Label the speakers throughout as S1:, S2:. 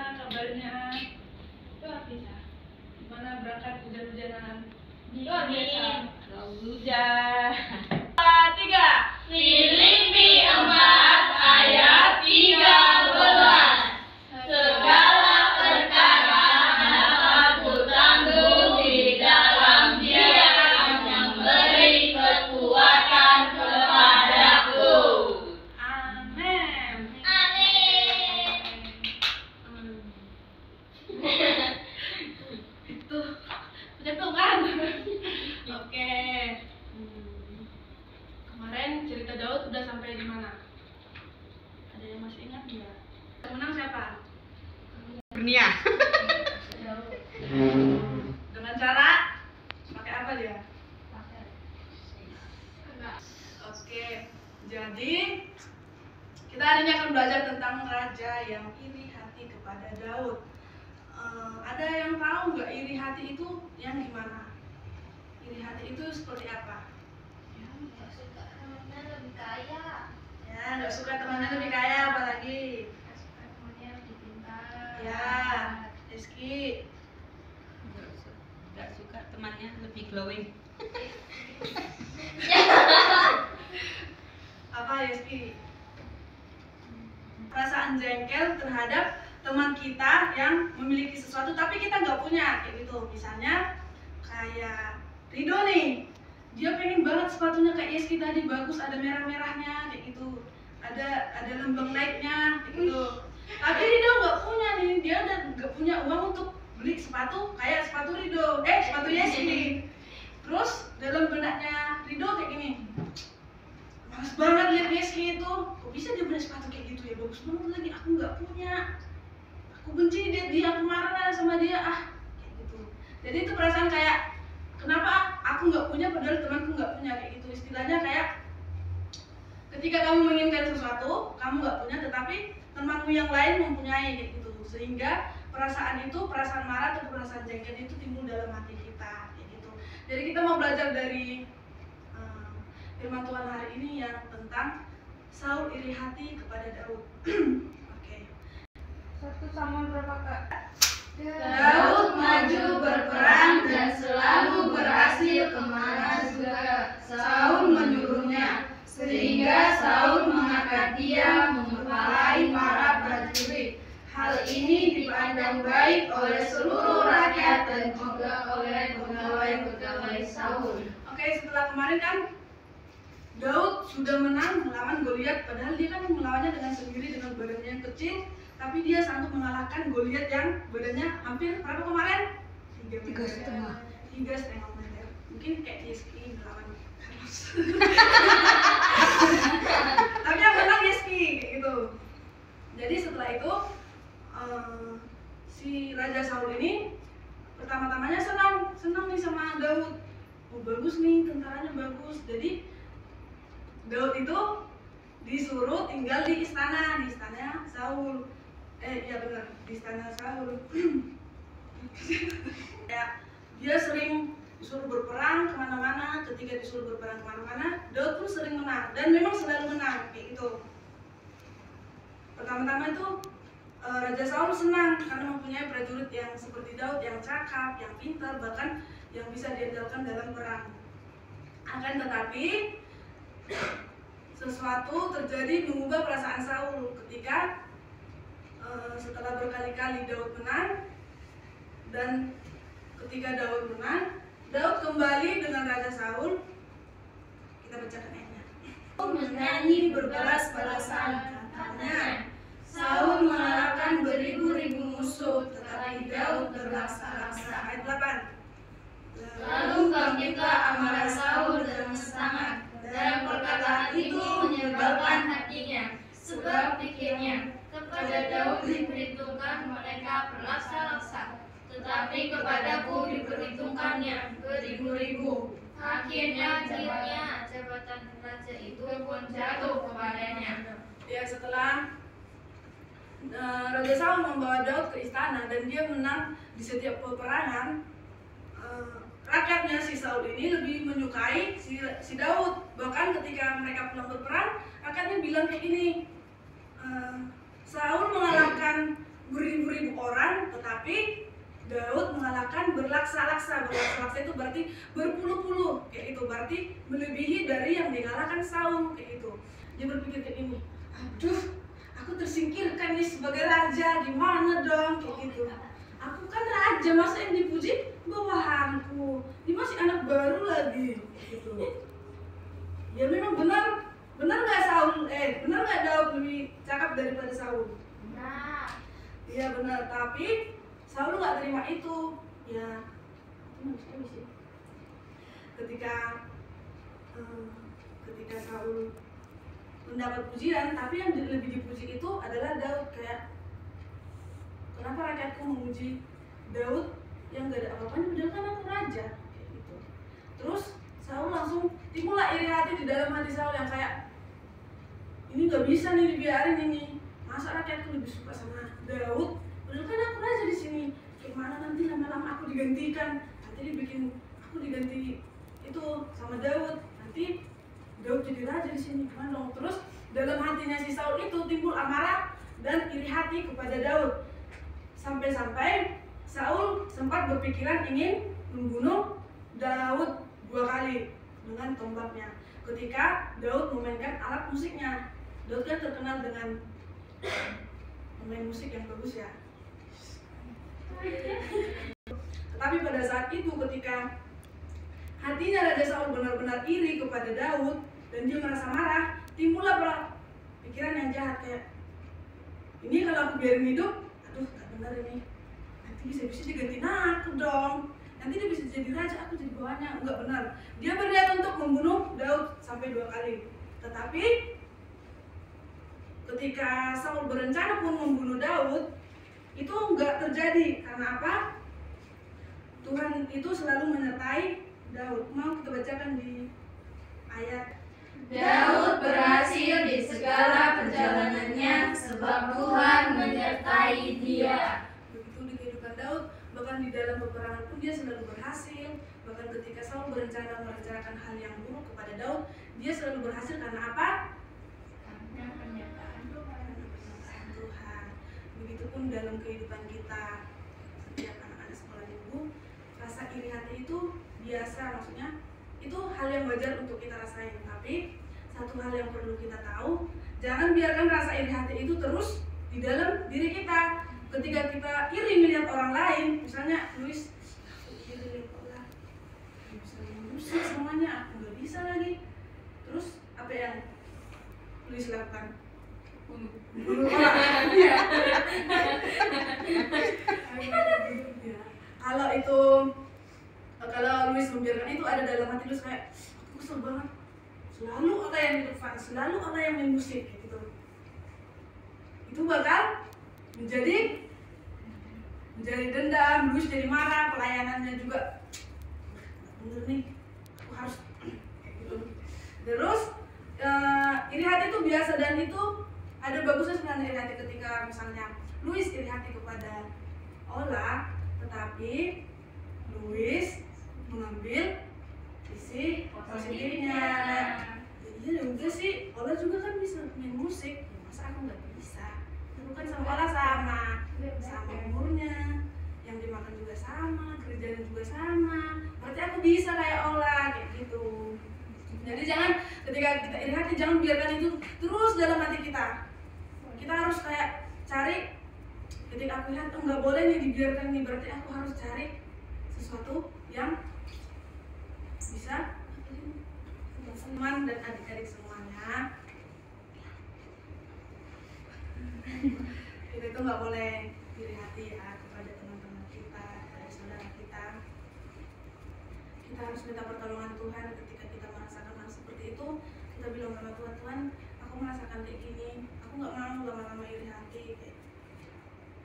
S1: Gimana kabarnya? Luar biasa. Gimana berangkat hujan-hujanan?
S2: Luar biasa.
S1: Hujan. 3.
S2: Filipi 4 ayat 13. Segala perkara dapat kutanggung di dalam Dia yang memberi kekuatan kepadaku.
S1: Amin.
S2: Amin.
S1: Itu penyetungan. Oke. Kemarin cerita Daud udah sampai di mana? Ada yang masih ingat nggak? Yang menang siapa?
S3: Kurnia.
S1: Dengan cara pakai apa dia? Oke, jadi kita hari ini akan belajar tentang raja yang iri hati kepada Daud. Ada yang tahu nggak iri hati itu yang gimana? Iri hati itu seperti apa?
S2: Nggak suka temannya lebih kaya.
S1: Ya, nggak suka temannya lebih kaya, apalagi?
S2: Nggak suka temannya lebih pintar.
S1: Ya, Rizky.
S3: Gak suka temannya lebih glowing.
S1: Apa Rizky? Perasaan jengkel terhadap teman kita yang memiliki sesuatu tapi kita nggak punya, kayak gitu. Misalnya kayak Rido nih, dia pengen banget sepatunya kayak Yeski tadi, bagus, ada merah-merahnya kayak gitu, ada lembang naiknya kayak gitu. Tapi Rido nggak punya nih, dia udah nggak punya uang untuk beli sepatu kayak sepatu Rido, sepatu Yeski. Terus dalam benaknya Rido kayak gini, males banget lihat Yeski itu, kok bisa dia beli sepatu kayak gitu ya, bagus banget lagi, aku nggak punya, aku benci dia, aku marah sama dia, kayak gitu. Jadi itu perasaan kayak, kenapa aku nggak punya padahal temanku nggak punya, kayak gitu. Istilahnya kayak ketika kamu menginginkan sesuatu, kamu nggak punya tetapi temanmu yang lain mempunyai, kayak gitu. Sehingga perasaan itu, perasaan marah atau perasaan jengkel itu timbul dalam hati kita, kayak gitu. Jadi kita mau belajar dari firman Tuhan hari ini yang tentang Saul iri hati kepada Daud. Oke. 1 Samuel berapa Kak?
S2: Daud maju berperang dan selalu berhasil kemana juga Saul menyuruhnya, sehingga Saul mengangkat dia mengepalai para prajurit. Hal ini dipandang baik oleh seluruh rakyat dan juga oleh pegawai-pegawai Saul.
S1: Oke, setelah kemarin kan Daud sudah menang melawan Goliat, padahal dia kan melawannya dengan sendiri dengan badannya yang kecil, tapi dia sanggup mengalahkan Goliat yang badannya hampir berapa kemarin? 3,5 meter. Mungkin kayak Yeski melawan Carlos. Tapi yang menang Yeski, kayak gitu. Jadi setelah itu si Raja Saul ini pertama-tamanya senang nih sama Daud. Oh, bagus nih, tentaranya bagus. Jadi Daud itu disuruh tinggal di istananya Saul. Iya benar, di istana Saul. Ya, dia sering disuruh berperang kemana-mana. Ketika disuruh berperang kemana-mana, Daud pun sering menang dan memang selalu menang, kayak gitu. Pertama-tama itu Raja Saul senang karena mempunyai prajurit yang seperti Daud, yang cakap, yang pintar, bahkan yang bisa diandalkan dalam perang. Akan tetapi sesuatu terjadi mengubah perasaan Saul ketika setelah berkali-kali Daud menang, dan ketika Daud menang, Daud kembali dengan Raja Saul. Kita bacakan ayatnya.
S2: Menyanyi berbalas-balasan, katanya, Saul mengalahkan beribu-ribu musuh, tetapi Daud berlaksa-laksa.
S1: Ayat 8.
S2: Lalu bangkitlah amarah Saul dengan sangat, dan perkataan itu menyebalkan hatinya, sebab pikirnya, kepada Daud diperhitungkan mereka berlaksa-laksa, tetapi kepadaku diperhitungkannya beribu-ribu. Akhirnya jabatan raja itu pun jatuh kepadanya.
S1: Ya, setelah Raja Saul membawa Daud ke istana dan dia menang di setiap peperangan, rakyatnya si Saul ini lebih menyukai si Daud. Bahkan ketika mereka pulang berperang, rakyatnya bilang kayak gini, Saul mengalahkan beribu-ribu perang, tetapi Daud mengalahkan berlaksa-laksa. Berlaksa-laksa itu berarti berpuluh-puluh, kayak itu berarti melebihi dari yang dikalahkan Saul, kayak itu. Dia berpikir kayak ini, aduh, aku tersingkirkan nih sebagai raja, gimana dong, kayak gitu. Aku kan raja, masa yang dipuji bawahanku, dia masih anak baru lagi, gitu. Ya memang benar nggak Saul, benar nggak Daud lebih cakap daripada Saul?
S2: Nah,
S1: Iya benar, tapi Saul nggak terima itu. Ya, itu manusiawi sih. Ketika Saul mendapat pujian, tapi yang lebih dipuji itu adalah Daud. Kayak, kenapa rakyatku memuji Daud yang gak ada apa-apanya, padahal kan aku raja, kayak gitu. Terus Saul langsung timbullah iri hati di dalam hati Saul yang kayak, ini nggak bisa nih dibiarin ini. Masa rakyatku lebih suka sama Daud, padahal kan aku raja di sini. Gimana nanti lama-lama aku digantikan? Nanti dibikin aku diganti itu sama Daud. Nanti Daud jadi raja di sini. Gimana dong? Terus dalam hatinya si Saul itu timbul amarah dan iri hati kepada Daud. Sampai-sampai Saul sempat berpikiran ingin membunuh Daud 2 kali dengan tombaknya. Ketika Daud memainkan alat musiknya. Daud kan terkenal dengan memain musik yang bagus ya. Tetapi pada saat itu ketika hatinya Raja Saul benar-benar iri kepada Daud dan dia merasa marah, timbullah pikiran yang jahat kayak, ini kalau aku biarin hidup, aduh gak benar ini, nanti bisa-bisa digantiin aku dong, nanti dia bisa jadi raja, aku jadi bawahannya. Enggak benar. Dia berniat untuk membunuh Daud sampai 2 kali. Tetapi ketika Saul berencana pun membunuh Daud, itu enggak terjadi. Karena apa? Tuhan itu selalu menyertai Daud. Mau kita bacakan di ayat.
S2: Daud berhasil di segala perjalanannya sebab Tuhan menyertai dia.
S1: Begitu di kehidupan Daud, bahkan di dalam peperangan pun dia selalu berhasil. Bahkan ketika Saul merencanakan hal yang buruk kepada Daud, dia selalu berhasil karena apa?
S2: Karena penyertaan Tuhan.
S1: Tuhan. Begitupun dalam kehidupan kita, setiap anak-anak sekolah minggu, rasa iri hati itu biasa, maksudnya itu hal yang wajar untuk kita rasain. Tapi satu hal yang perlu kita tahu, jangan biarkan rasa iri hati itu terus di dalam diri kita. Ketika kita iri melihat orang lain, misalnya Luis, aku iri lihat orang bisa musik semuanya, aku nggak bisa lagi. Terus apa yang Luis lakukan? Bunuh orang. Ya. Kalau Luis membiarkan itu ada dalam hati Luis kayak, aku kesel banget. Selalu Allah yang hidup fun, selalu Allah yang main musik gitu. Itu bakal menjadi dendam, Luis jadi marah, pelayanannya juga bener nih, aku harus gitu. Terus iri hati itu biasa, dan itu ada bagusnya sebenarnya iri hati ketika misalnya Luis iri hati kepada Ola, tetapi Luis mengambil sisi positifnya. Iya juga sih, Ola juga kan bisa main musik, masa aku nggak bisa? Aku kan sama Ola sama umurnya, yang dimakan juga sama, kerjaan juga sama, berarti aku bisa kayak Ola, kayak gitu. Jadi jangan, ketika kita iri hati, jangan biarkan itu terus dalam hati kita. Kita harus kayak cari, ketika aku lihat, oh nggak boleh nih dibiarkan nih, berarti aku harus cari sesuatu yang bisa teman dan adik-adik semuanya. Kita itu nggak boleh iri hati ya kepada teman-teman kita, kepada saudara kita. Kita harus minta pertolongan Tuhan ketika kita merasakan hal seperti itu. Kita bilang sama Tuhan, Tuhan, aku merasakan kayak gini, aku nggak mau lama-lama iri hati.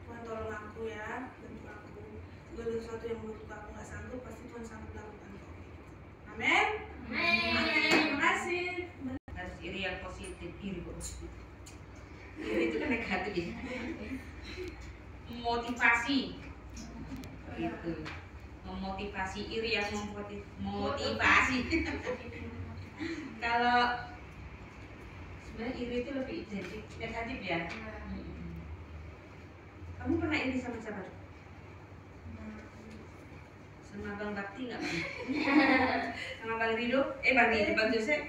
S1: Tuhan tolong aku ya, bantu aku. Segala sesuatu yang menurut aku nggak sanggup, pasti Tuhan sanggup lakukan. Amin. Amin. Terima kasih.
S3: Harus iri yang positif, iri positif. Iri itu kan negatif ya. Motivasi. Gitu. Memotivasi, iri yang motivasi. Kalau sebenarnya iri itu lebih identik negatif ya. Kamu pernah iri sama siapa? Sama Bang Bakti nggak Bang? Sama Bang Rido? Bang Jose?